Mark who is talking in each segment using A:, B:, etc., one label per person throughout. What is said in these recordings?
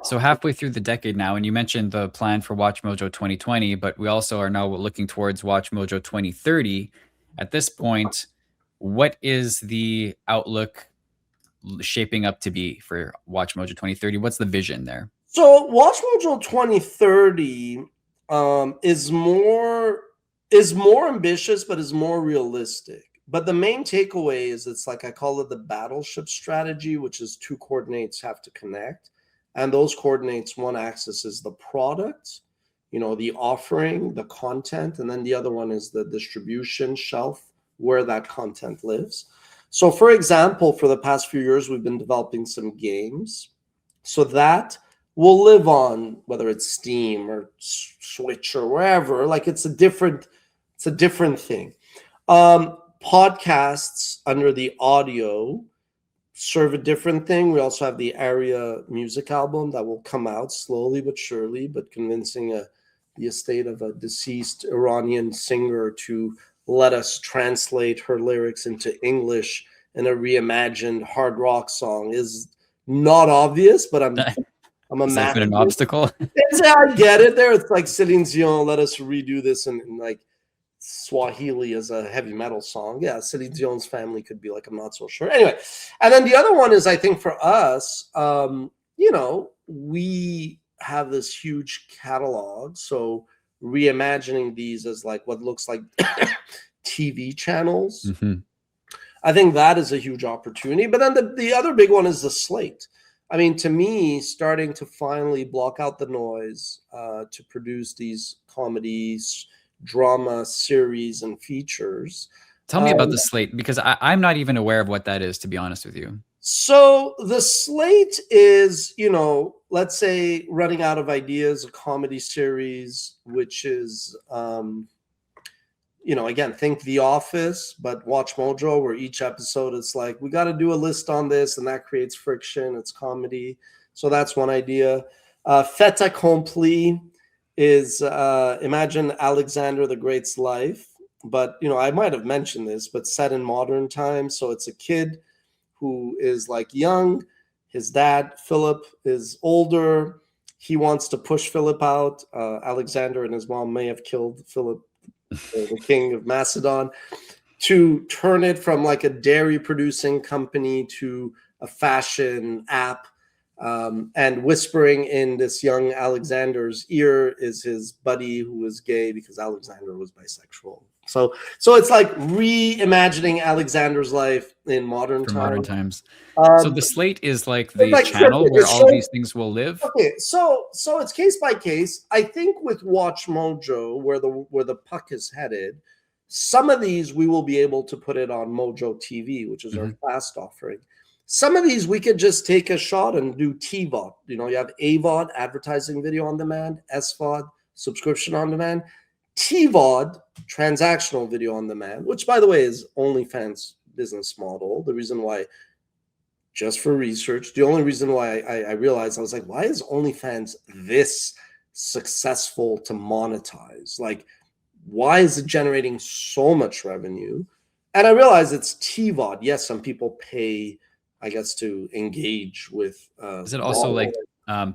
A: So halfway through the decade now, and you mentioned the plan for WatchMojo 2020, but we also are now looking towards WatchMojo 2030. At this point, what is the outlook shaping up to be for WatchMojo 2030? What's the vision there?
B: So WatchMojo 2030 is more ambitious, but is more realistic. But the main takeaway is it's like I call it the Battleship Strategy, which is two coordinates have to connect. And those coordinates, one axis is the product, the offering, the content, and then the other one is the distribution shelf where that content lives. So for example, for the past few years, we've been developing some games. So that will live on whether it's Steam or Switch or wherever. Like it's a different thing. Podcasts under the audio serve a different thing. We also have the Aria music album that will come out slowly but surely, but convincing the estate of a deceased Iranian singer to let us translate her lyrics into English in a reimagined hard rock song is not obvious, but I'm a
A: Has that been an obstacle?
B: I get it there. It's like Celine Dion, let us redo this in like Swahili as a heavy metal song. Yeah, Celine Dion's family could be like, I'm not so sure. Anyway, and then the other one is, I think for us, we have this huge catalog. So reimagining these as like what looks like TV channels.
A: Mm-hmm.
B: I think that is a huge opportunity. But then the other big one is the slate. I mean, to me, starting to finally block out the noise to produce these comedies, drama series and features.
A: Tell me about the slate, because I'm not even aware of what that is, to be honest with you.
B: So the slate is, let's say running out of ideas, a comedy series, which is, again, think The Office, but WatchMojo, where each episode is like, we got to do a list on this, and that creates friction. It's comedy. So that's one idea. Fait accompli is imagine Alexander the Great's life, but I might have mentioned this, but set in modern times. So it's a kid who is like young, his dad Philip is older, he wants to push Philip out. Alexander and his mom may have killed Philip, the king of Macedon, to turn it from like a dairy producing company to a fashion app. And whispering in this young Alexander's ear is his buddy who was gay because Alexander was bisexual. So it's like reimagining Alexander's life in modern times.
A: So the slate is like the channel where all these things will live.
B: Okay, so it's case by case. I think with WatchMojo, where the puck is headed, some of these we will be able to put it on Mojo TV, which is our fast offering. Some of these we could just take a shot and do TVOD. You have AVOD, advertising video on demand, SVOD, subscription on demand, TVOD, transactional video on demand, which by the way is OnlyFans business model. The reason why, just for research, the only reason why I realized, I was like, why is OnlyFans this successful to monetize? Like, why is it generating so much revenue? And I realized it's TVOD. Yes, some people pay, I guess, to engage with.
A: Is it also like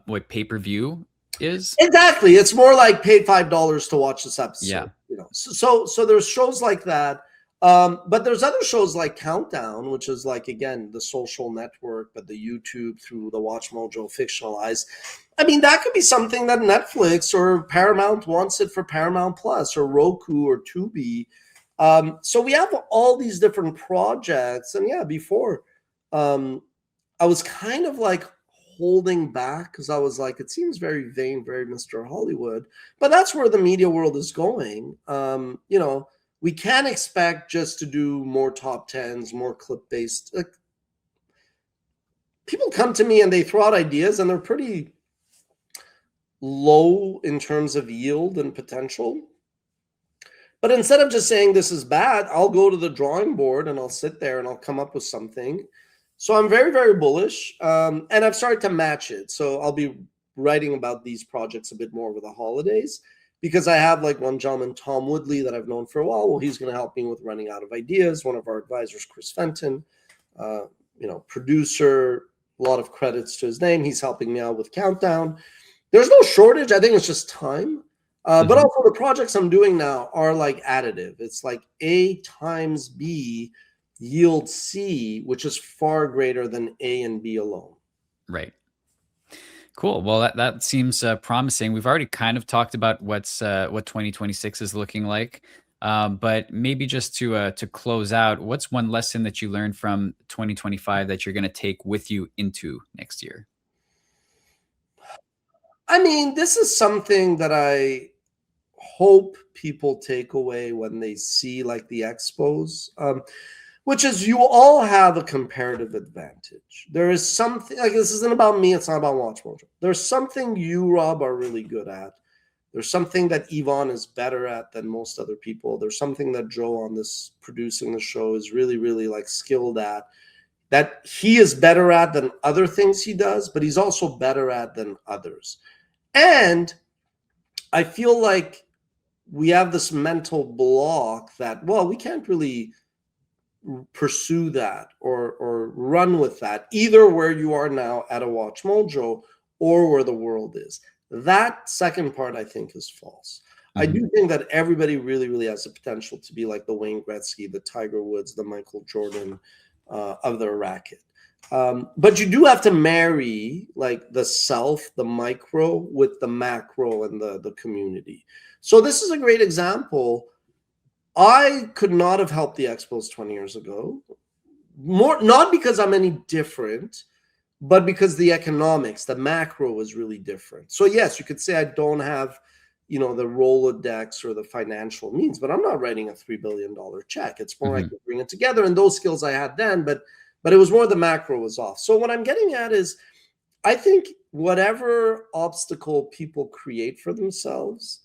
A: what pay-per-view is?
B: Exactly. It's more like pay $5 to watch this episode.
A: Yeah.
B: So there's shows like that. But there's other shows like Countdown, which is like, again, the social network, but the YouTube through the WatchMojo fictionalized. I mean, that could be something that Netflix or Paramount wants it for Paramount Plus or Roku or Tubi. So we have all these different projects. And yeah, before I was kind of like holding back because I was like, it seems very vain, very Mr. Hollywood. But that's where the media world is going. We can't expect just to do more top 10s, more clip-based. Like, people come to me and they throw out ideas and they're pretty low in terms of yield and potential. But instead of just saying this is bad, I'll go to the drawing board and I'll sit there and I'll come up with something. So I'm very, very bullish. And I've started to match it. So I'll be writing about these projects a bit more over the holidays, because I have like one gentleman, Tom Woodley, that I've known for a while. Well, he's going to help me with running out of ideas. One of our advisors, Chris Fenton, producer, A lot of credits to his name. He's helping me out with Countdown. There's no shortage. I think it's just time. But also the projects I'm doing now are like additive. It's like A times B yields C, which is far greater than A and B alone.
A: Right. Cool. Well, that seems promising. We've already kind of talked about what 2026 is looking like, but maybe just to close out, what's one lesson that you learned from 2025 that you're going to take with you into next year?
B: I mean, this is something that I hope people take away when they see like the expos, which is you all have a comparative advantage. There is something like this isn't about me. It's not about WatchMojo. There's something you, Rob, are really good at. There's something that Yvonne is better at than most other people. There's something that Joe on this producing the show is really, really like skilled at, that he is better at than other things he does, but he's also better at than others. And I feel like we have this mental block that, well, we can't really pursue that or run with that, either where you are now at a WatchMojo or where the world is. That second part, I think, is false. I do think that everybody really, really has the potential to be like the Wayne Gretzky, the Tiger Woods, the Michael Jordan of their racket. But you do have to marry like the self, the micro, with the macro and the community. So this is a great example. I could not have helped the Expos 20 years ago. Not because I'm any different, but because the economics, the macro is really different. So yes, you could say I don't have, the Rolodex or the financial means, but I'm not writing a $3 billion check. It's more like bring it together. And those skills I had then, but it was more the macro was off. So what I'm getting at is, I think whatever obstacle people create for themselves,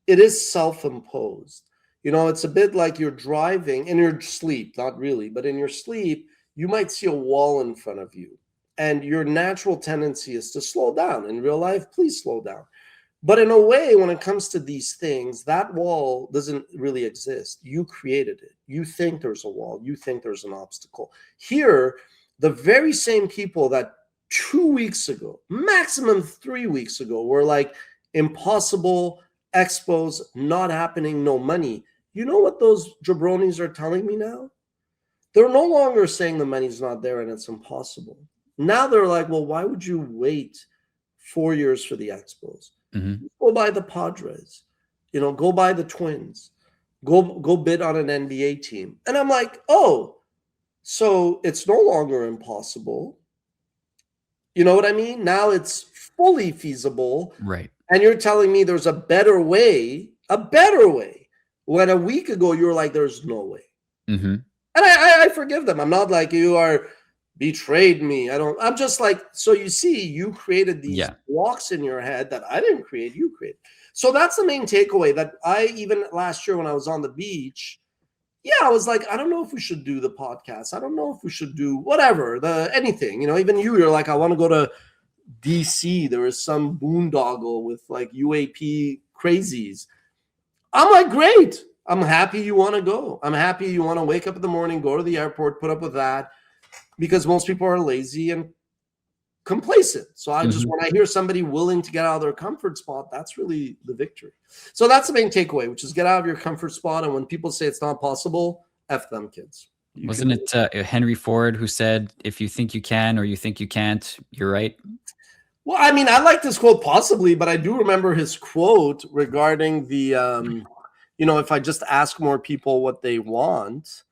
B: it is self-imposed. It's a bit like you're driving in your sleep, not really, but in your sleep, you might see a wall in front of you. And your natural tendency is to slow down. In real life, please slow down. But in a way, when it comes to these things, that wall doesn't really exist. You created it. You think there's a wall. You think there's an obstacle. Here, the very same people that 2 weeks ago, maximum 3 weeks ago, were like, impossible, expos, not happening, no money. You know what those jabronis are telling me now? They're no longer saying the money's not there and it's impossible. Now they're like, well, why would you wait 4 years for the expos? Go buy the Padres, go buy the Twins, go bid on an NBA team. And I'm like, oh, so it's no longer impossible. You know what I mean? Now it's fully feasible.
A: Right.
B: And you're telling me there's a better way, when a week ago you were like, there's no way. And I forgive them. I'm not like, you are betrayed me. I'm just like, so you see, you created these blocks in your head that I didn't create, you created. So that's the main takeaway, that I, even last year when I was on the beach, I was like, I don't know if we should do the podcast. I don't know if we should do whatever, anything, even you're like, I want to go to DC. There is some boondoggle with like UAP crazies. I'm like, great. I'm happy you want to go. I'm happy you want to wake up in the morning, go to the airport, put up with that, because most people are lazy and complacent. So I just, when I hear somebody willing to get out of their comfort spot, that's really the victory. So that's the main takeaway, which is get out of your comfort spot. And when people say it's not possible, F them, kids.
A: Wasn't it Henry Ford who said, if you think you can or you think you can't, you're right?
B: Well, I mean, I like this quote possibly, but I do remember his quote regarding the, if I just ask more people what they want,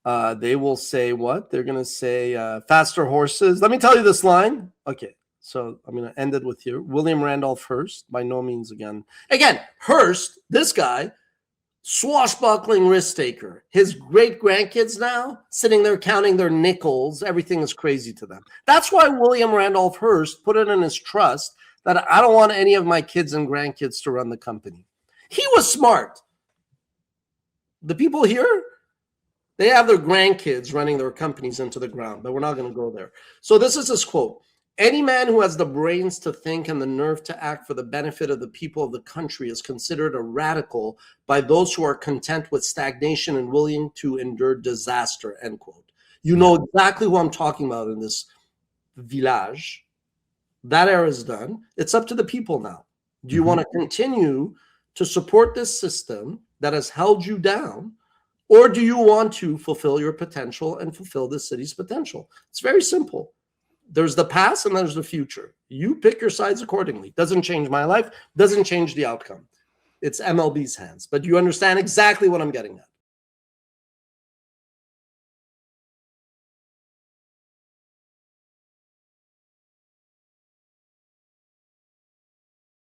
B: they will say what? They're going to say faster horses. Let me tell you this line. Okay, so I'm going to end it with you. William Randolph Hearst, by no means again. Again, Hearst, this guy, swashbuckling risk taker. His great grandkids now sitting there counting their nickels. Everything is crazy to them. That's why William Randolph Hearst put it in his trust that I don't want any of my kids and grandkids to run the company. He was smart. The people here, they have their grandkids running their companies into the ground, but we're not going to go there. So this is his quote. Any man who has the brains to think and the nerve to act for the benefit of the people of the country is considered a radical by those who are content with stagnation and willing to endure disaster, end quote. You know exactly who I'm talking about in this village. That era is done. It's up to the people now. Do you want to continue to support this system that has held you down, or do you want to fulfill your potential and fulfill the city's potential? It's very simple. There's the past and there's the future. You pick your sides accordingly. Doesn't change my life, doesn't change the outcome. It's MLB's hands. But you understand exactly what I'm getting at.